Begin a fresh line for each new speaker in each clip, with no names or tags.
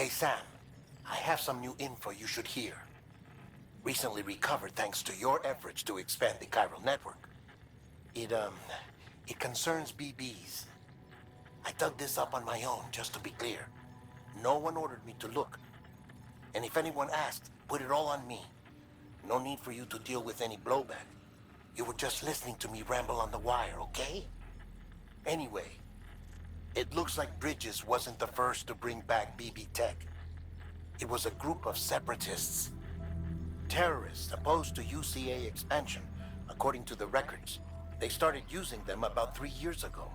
Hey Sam, I have some new info you should hear. Recently recovered thanks to your efforts to expand the chiral network. It concerns BBs. I dug this up on my own, just to be clear. No one ordered me to look. And if anyone asked, put it all on me. No need for you to deal with any blowback. You were just listening to me ramble on the wire, okay? Anyway, it looks like Bridges wasn't the first to bring back BB tech. It was a group of separatists. Terrorists opposed to UCA expansion, according to the records. They started using them about 3 years ago.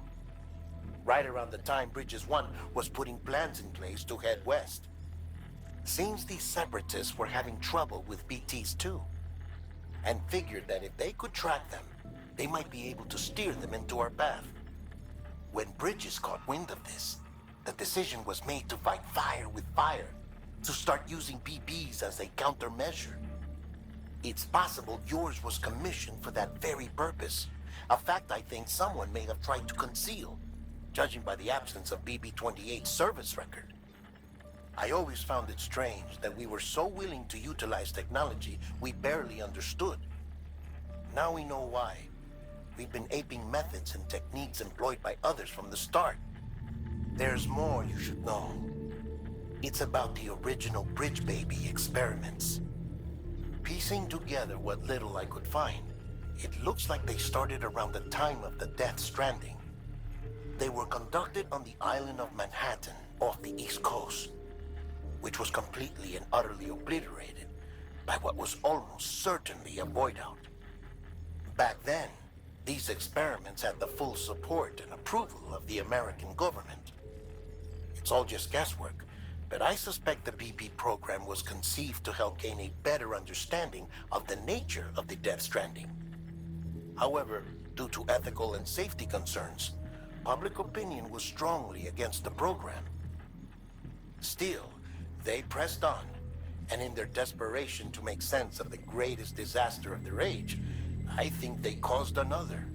Right around the time Bridges 1 was putting plans in place to head west. Seems these separatists were having trouble with BTs too, and figured that if they could track them, they might be able to steer them into our path. When Bridges caught wind of this, the decision was made to fight fire with fire, to start using BBs as a countermeasure. It's possible yours was commissioned for that very purpose, a fact I think someone may have tried to conceal, judging by the absence of BB-28's service record. I always found it strange that we were so willing to utilize technology we barely understood. Now we know why. We've been aping methods and techniques employed by others from the start. There's more you should know. It's about the original Bridge Baby experiments. Piecing together what little I could find, it looks like they started around the time of the Death Stranding. They were conducted on the island of Manhattan off the East Coast, which was completely and utterly obliterated by what was almost certainly a void-out. Back then, these experiments had the full support and approval of the American government. It's all just guesswork, but I suspect the BB program was conceived to help gain a better understanding of the nature of the Death Stranding. However, due to ethical and safety concerns, public opinion was strongly against the program. Still, they pressed on, and in their desperation to make sense of the greatest disaster of their age, I think they caused another.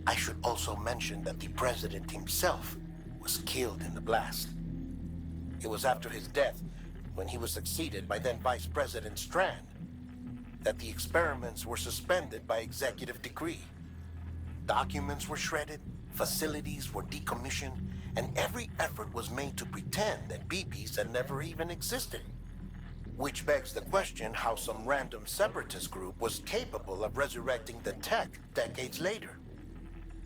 I should also mention that the president himself was killed in the blast. It was after his death, when he was succeeded by then Vice President Strand, that the experiments were suspended by executive decree. Documents were shredded, facilities were decommissioned, and every effort was made to pretend that BBs had never even existed. Which begs the question how some random separatist group was capable of resurrecting the tech decades later.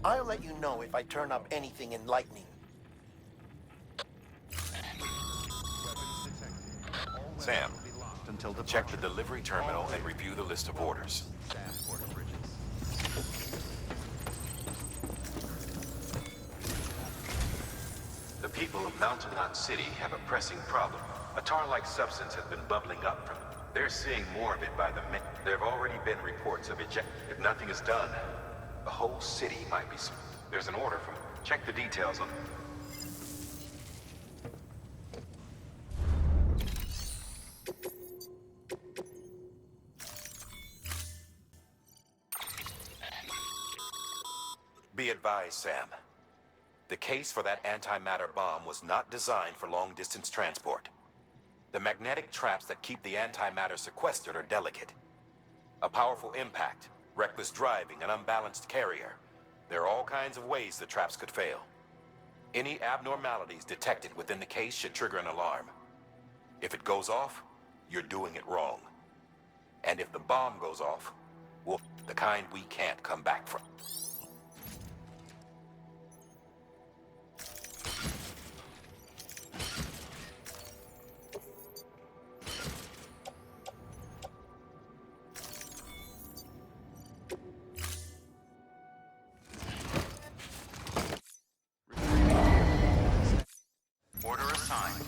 I'll let you know if I turn up anything enlightening.
Sam, check the delivery terminal and review the list of orders. The people of Mountain Knot City have a pressing problem. A tar-like substance has been bubbling up from them. They're seeing more of it by the minute. There have already been reports of eject. If nothing is done, the whole city might be... There's an order from... Check the details on... Be advised, Sam. The case for that antimatter bomb was not designed for long-distance transport. The magnetic traps that keep the antimatter sequestered are delicate. A powerful impact, reckless driving, an unbalanced carrier. There are all kinds of ways the traps could fail. Any abnormalities detected within the case should trigger an alarm. If it goes off, you're doing it wrong. And if the bomb goes off, well, the kind we can't come back from.
Order assigned.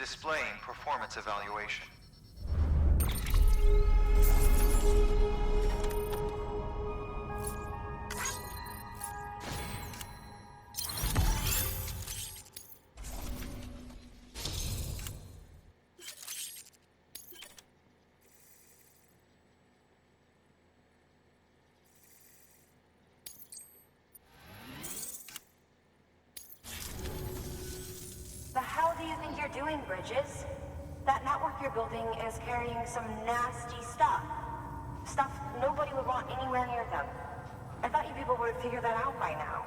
displaying performance evaluation.
The hell do you think you're doing, Bridges? That network you're building is carrying some nasty stuff. Stuff nobody would want anywhere near them. I thought you people would have figured that out by now.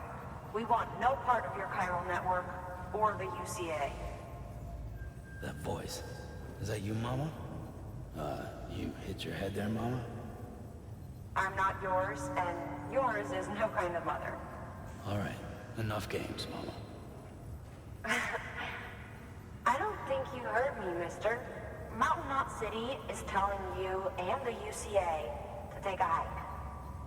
We want no part of your chiral network or the UCA.
That voice. Is that you, Mama? You hit your head there, Mama?
I'm not yours, and yours is no kind of mother.
All right. Enough games, Mama.
I don't think you heard me, mister. Mountain Knot City is telling you and the UCA to take a hike.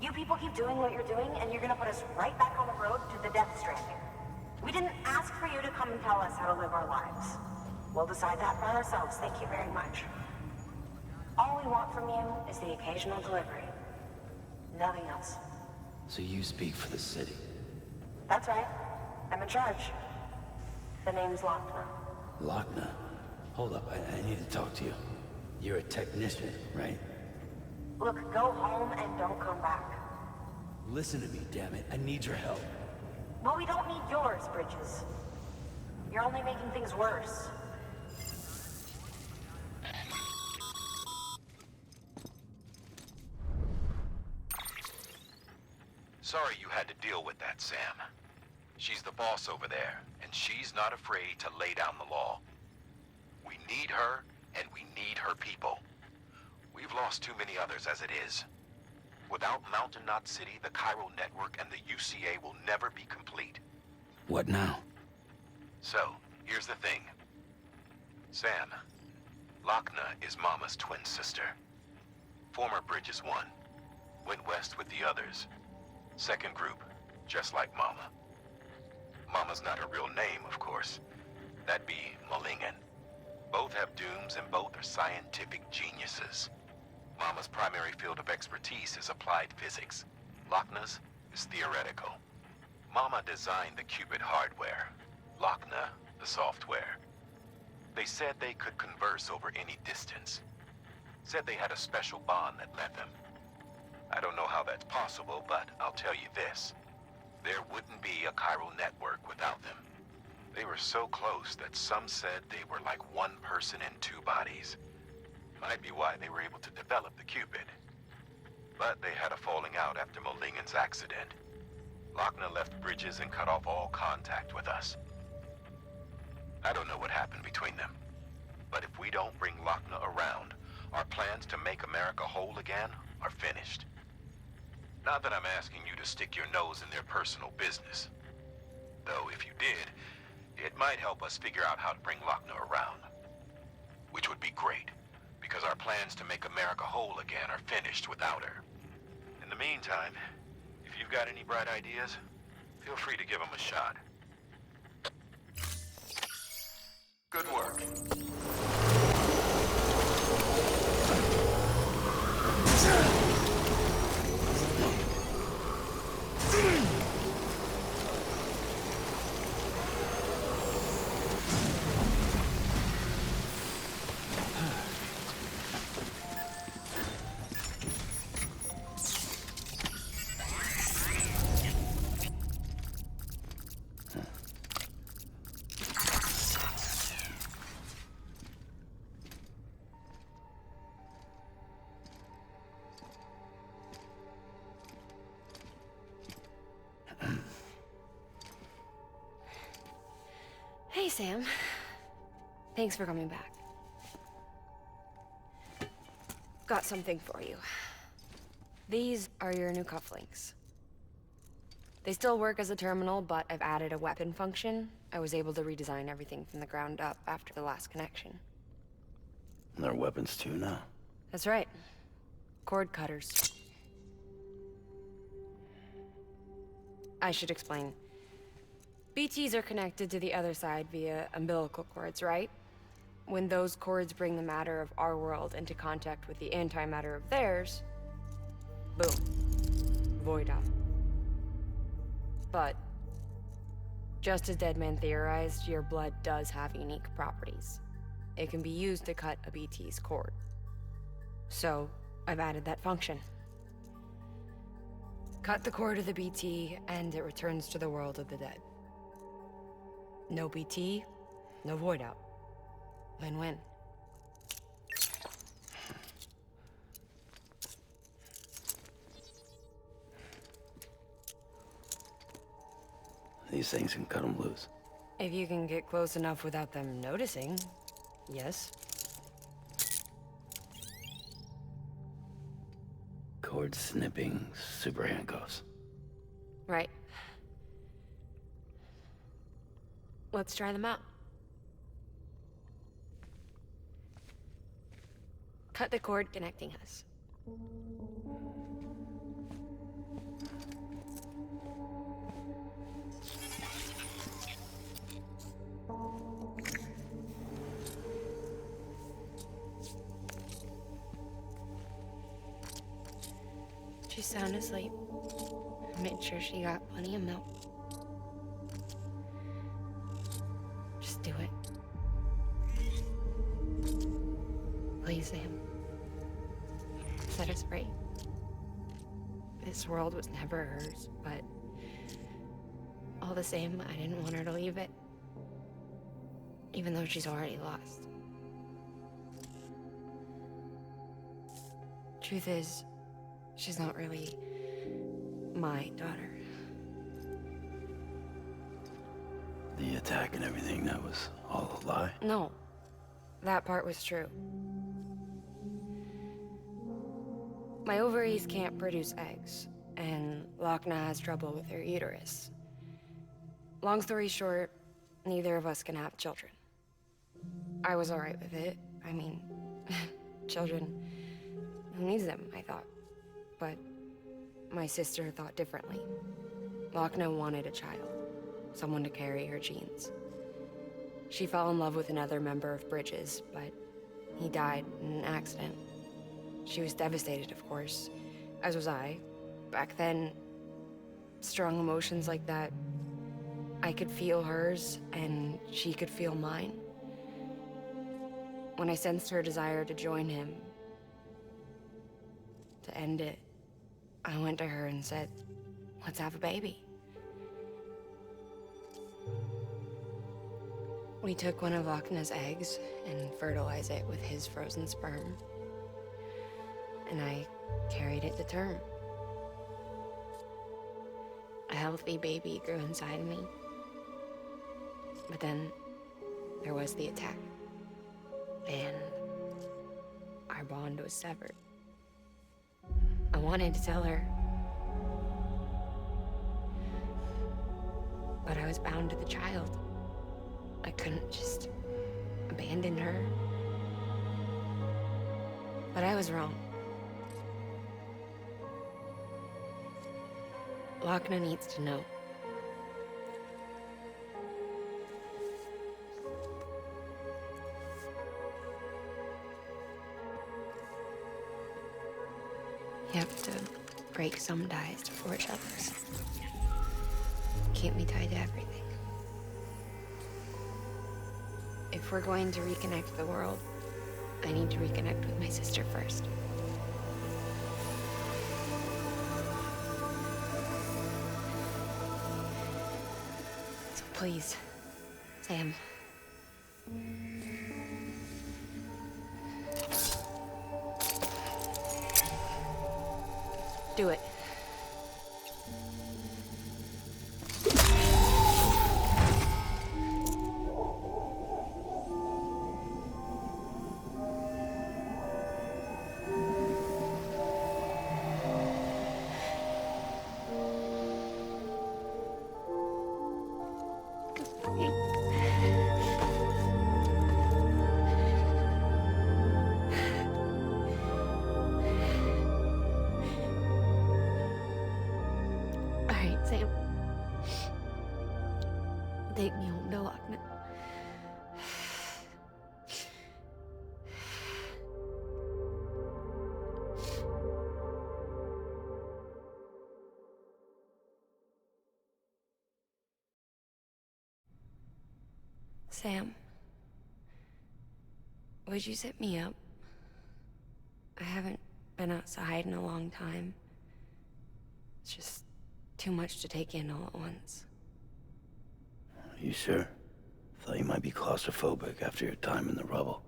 You people keep doing what you're doing, and you're gonna put us right back on the road to the death stranding. We didn't ask for you to come and tell us how to live our lives. We'll decide that for ourselves, thank you very much. All we want from you is the occasional delivery. Nothing else.
So you speak for the city.
That's right. I'm in charge. The name's Lochner.
Lochner? Hold up, I need to talk to you. You're a technician, right?
Look, go home and don't come back.
Listen to me, damn it. I need your help.
Well, we don't need yours, Bridges. You're only making things worse.
Sorry you had to deal with that, Sam. She's the boss over there, and she's not afraid to lay down the law. We need her, and we need her people. We've lost too many others as it is. Without Mountain Knot City, the chiral network and the UCA will never be complete.
What now?
So, here's the thing. Sam, Lochner is Mama's twin sister. Former Bridges 1. Went west with the others. Second group, just like Mama. Mama's not her real name, of course. That'd be Malingen. Both have dooms and both are scientific geniuses. Mama's primary field of expertise is applied physics. Lochner's is theoretical. Mama designed the qubit hardware. Lochner, the software. They said they could converse over any distance. Said they had a special bond that led them. I don't know how that's possible, but I'll tell you this. There wouldn't be a chiral network without them. They were so close that some said they were like one person in two bodies. Might be why they were able to develop the qubit. But they had a falling out after Malingen's accident. Lochner left Bridges and cut off all contact with us. I don't know what happened between them. But if we don't bring Lochner around, our plans to make America whole again are finished. Not that I'm asking you to stick your nose in their personal business. Though if you did, it might help us figure out how to bring Lochner around. Which would be great, because our plans to make America whole again are finished without her. In the meantime, if you've got any bright ideas, feel free to give them a shot.
Good work.
Hey, Sam. Thanks for coming back. Got something for you. These are your new cufflinks. They still work as a terminal, but I've added a weapon function. I was able to redesign everything from the ground up after the last connection.
And they're weapons too now.
That's right. Cord cutters. I should explain. BTs are connected to the other side via umbilical cords, right? when those cords bring the matter of our world into contact with the antimatter of theirs, boom, void out. But just as Deadman theorized, your blood does have unique properties. It can be used to cut a BT's cord. So, I've added that function. Cut the cord of the BT, and it returns to the world of the dead. No BT, no void out. Win-win.
These things can cut them loose.
If you can get close enough without them noticing, yes.
Cord snipping super handcuffs.
Right. Let's try them out. Cut the cord connecting us. She's sound asleep. I made sure she got plenty of milk. Just do it. Please, Sam. Set us free. This world was never hers, but all the same, I didn't want her to leave it. Even though she's already lost. Truth is, she's not really my daughter.
The attack and everything, that was all a lie?
No, that part was true. My ovaries can't produce eggs, and Lochna has trouble with her uterus. Long story short, neither of us can have children. I was alright with it. I mean, children, who needs them, I thought. But my sister thought differently. Lochna wanted a child, someone to carry her genes. She fell in love with another member of Bridges, but he died in an accident. She was devastated, of course, as was I. Back then, strong emotions like that, I could feel hers, and she could feel mine. When I sensed her desire to join him, to end it, I went to her and said, let's have a baby. We took one of Lochna's eggs and fertilized it with his frozen sperm. And I carried it to term. A healthy baby grew inside me. But then there was the attack. And our bond was severed. I wanted to tell her. But I was bound to the child. I couldn't just abandon her. But I was wrong. Lochna needs to know. You have to break some ties to forge others. Keep me tied to everything. If we're going to reconnect the world, I need to reconnect with my sister first. So please, Sam. Do it. Sam. Take me home to Lochna. Sam, would you sit me up? I haven't been outside in a long time. It's just too much to take in all at once.
You sure? Thought you might be claustrophobic after your time in the rubble.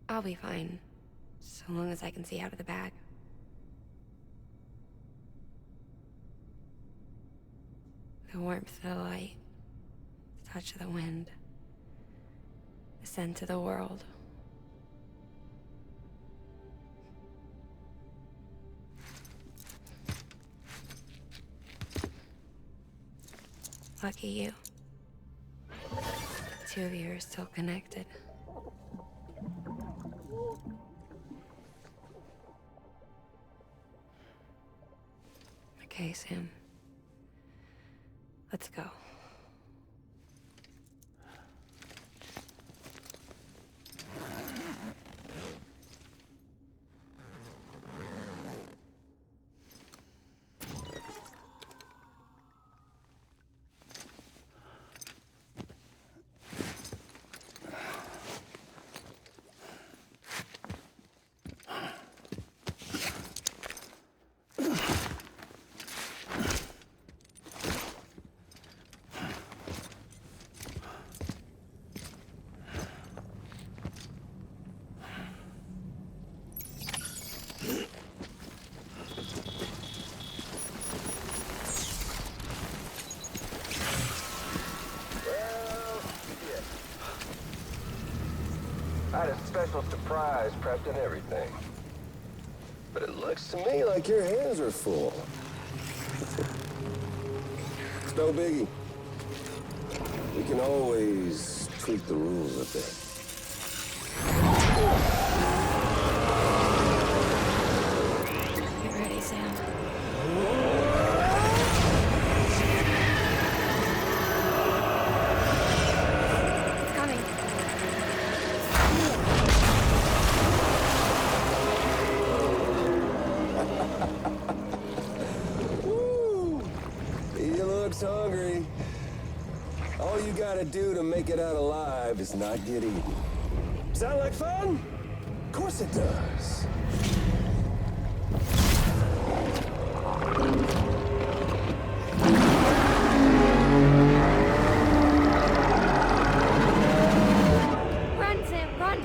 I'll be fine, so long as I can see out of the bag. The warmth of the light, the touch of the wind, the scent of the world. Lucky you. The two of you are still connected. Okay, Sam. Let's go.
I had a special surprise prepped and everything. But it looks to me like your hands are full. It's no biggie. We can always tweak the rules a bit.
Get ready, Sam. It's coming.
Woo! He looks hungry. All you gotta do to make it out alive is not get eaten. Sound like fun? Of course it does.
Run, Sam, run!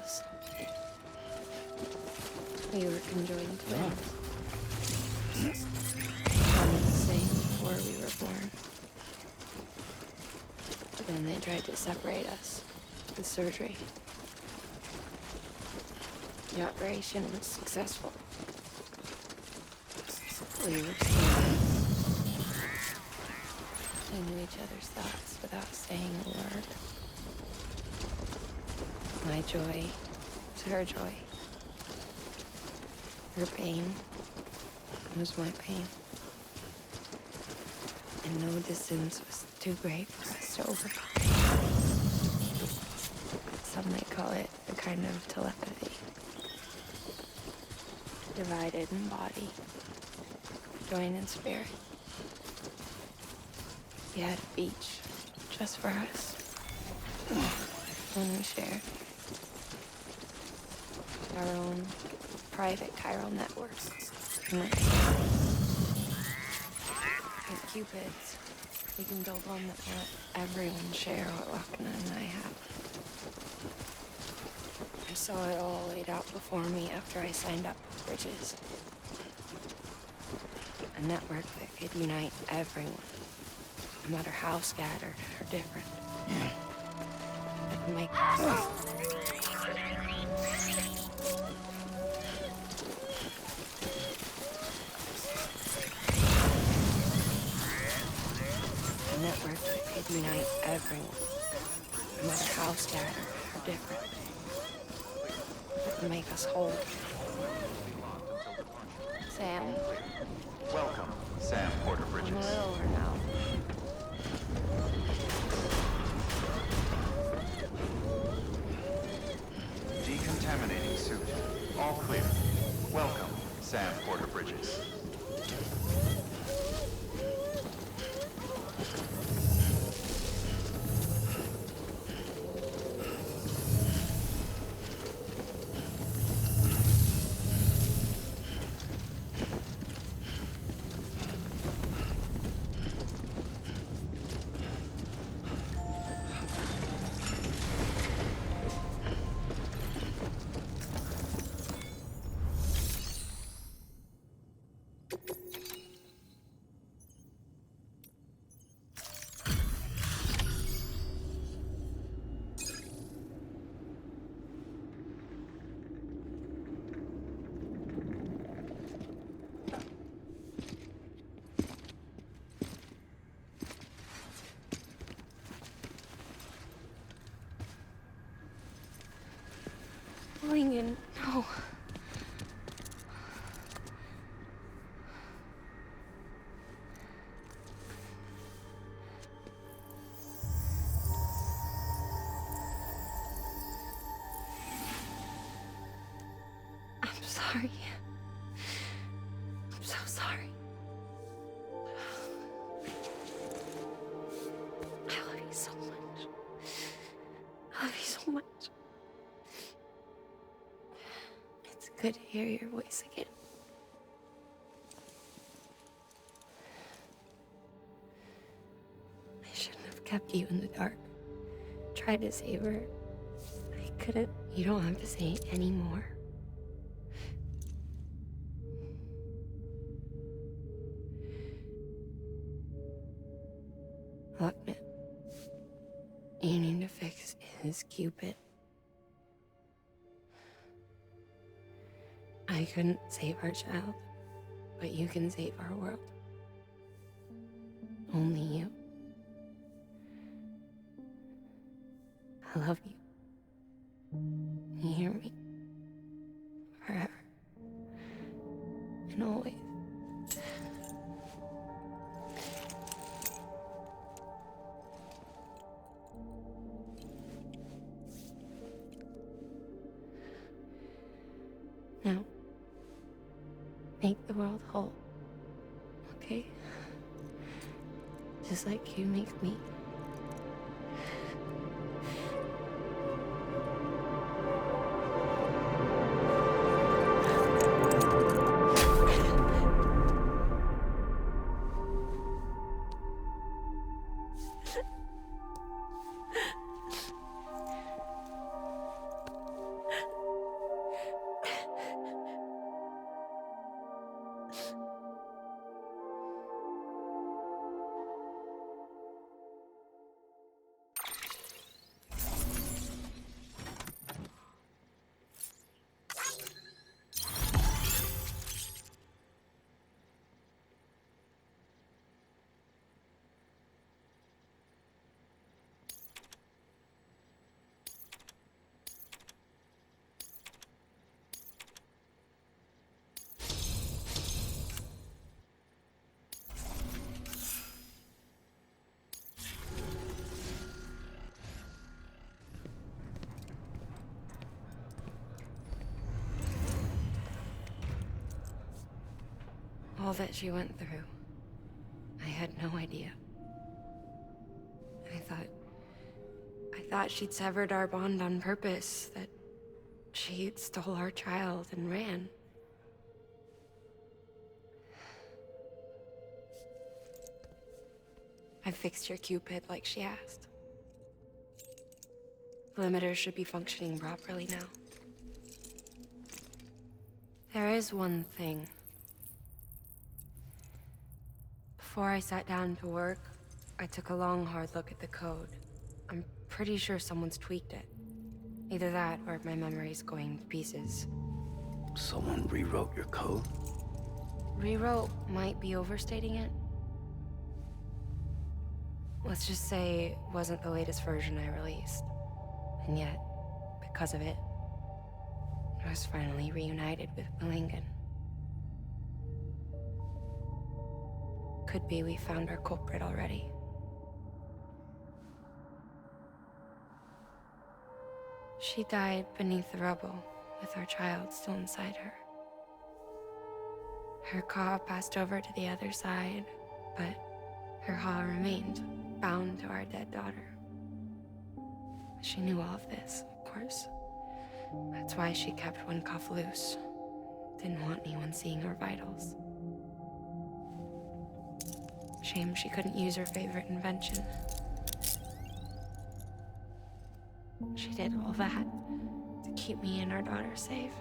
us. We were conjoined twins. One and the same before we were born. But then they tried to separate us with surgery. The operation was successful. We were together. We knew each other's thoughts without saying a word. My joy was her joy. Her pain was my pain. And no distance was too great for us to overcome. Some might call it a kind of telepathy. Divided in body, joined in spirit. We had a beach just for us. One we shared. Our own private chiral network. With Cupids, we can build one that will let everyone share what Lochna and I have. I saw it all laid out before me after I signed up with Bridges. A network that could unite everyone, no matter how scattered or different. That could make a network that could unite everyone, no matter how scattered or different. That could make us whole. Sam,
Welcome, Sam Porter
I'm a
Bridges.
little over now.
Decontaminating suit. All clear. Welcome, Sam Porter Bridges.
Going in, no. I'm sorry. I'm so sorry. I love you so much. I love you so much. It's good to hear your voice again. I shouldn't have kept you in the dark. Tried to save her. I couldn't. You don't have to say it anymore. Lochna, you need to fix his Cupid. I couldn't save our child, but you can save our world. Only you. I love you. You hear me? Forever. And always. Now, make the world whole, okay? Just like you make me. All that she went through, I had no idea. I thought she'd severed our bond on purpose, that she stole our child and ran. I fixed your Cupid like she asked. The limiter should be functioning properly now. There is one thing. Before I sat down to work, I took a long, hard look at the code. I'm pretty sure someone's tweaked it. Either that, or my memory's going to pieces.
Someone rewrote your code?
Rewrote might be overstating it. Let's just say it wasn't the latest version I released. And yet, because of it, I was finally reunited with Malingen. Could be we found our culprit already. She died beneath the rubble, with our child still inside her. Her Ka passed over to the other side, but her Ha remained, bound to our dead daughter. She knew all of this, of course. That's why she kept one cuff loose. Didn't want anyone seeing her vitals. Shame she couldn't use her favorite invention. She did all that to keep me and our daughter safe.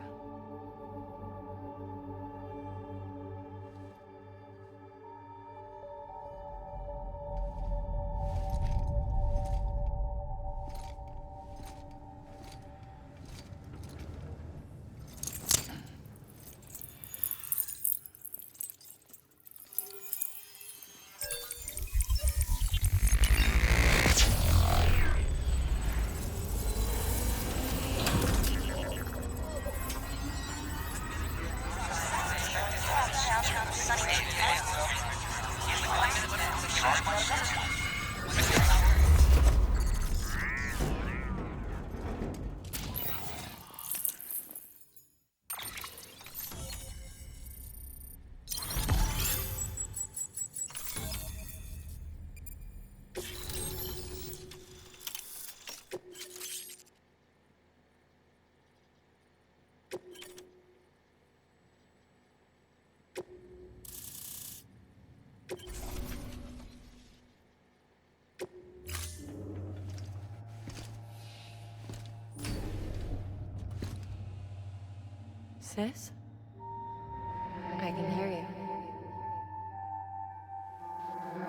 Sis? I can hear you.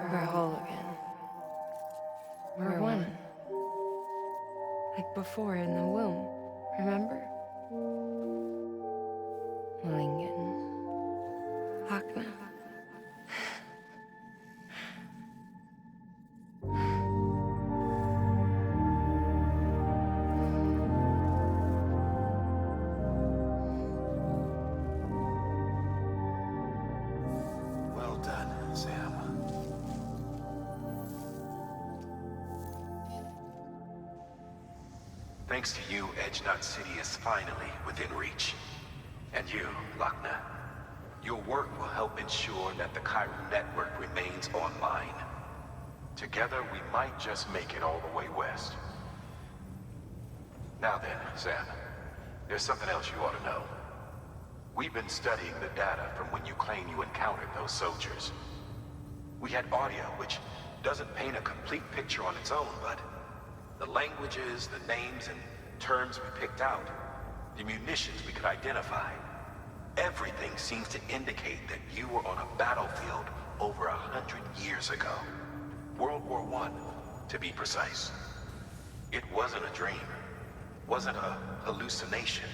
We're whole again. We're one. Like before in the womb, remember? Malingen. Lochna.
Well done, Sam. Thanks to you, Edgenut City is finally within reach. And you, Lochna, your work will help ensure that the Chiron network remains online. Together, we might just make it all the way west. Now then, Sam, there's something else you ought to know. We've been studying the data from when you claim you encountered those soldiers. We had audio, which doesn't paint a complete picture on its own, but the languages, the names, and terms we picked out, the munitions we could identify, Everything seems to indicate that you were on a battlefield over 100 years ago. World War I, to be precise. It wasn't a dream. Wasn't a hallucination.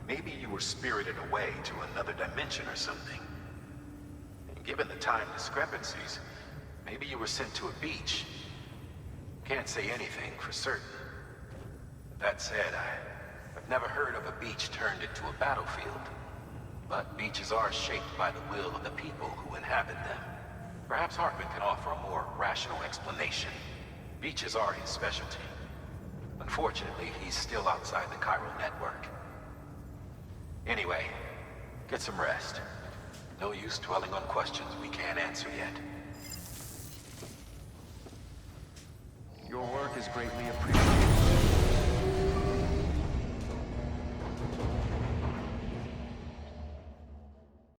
Maybe you were spirited away to another dimension or something. And given the time discrepancies, maybe you were sent to a beach. Can't say anything for certain. That said, I've never heard of a beach turned into a battlefield. But beaches are shaped by the will of the people who inhabit them. Perhaps Hartman can offer a more rational explanation. Beaches are his specialty. Unfortunately, he's still outside the chiral network. Anyway, get some rest. No use dwelling on questions we can't answer yet.
Your work is greatly appreciated.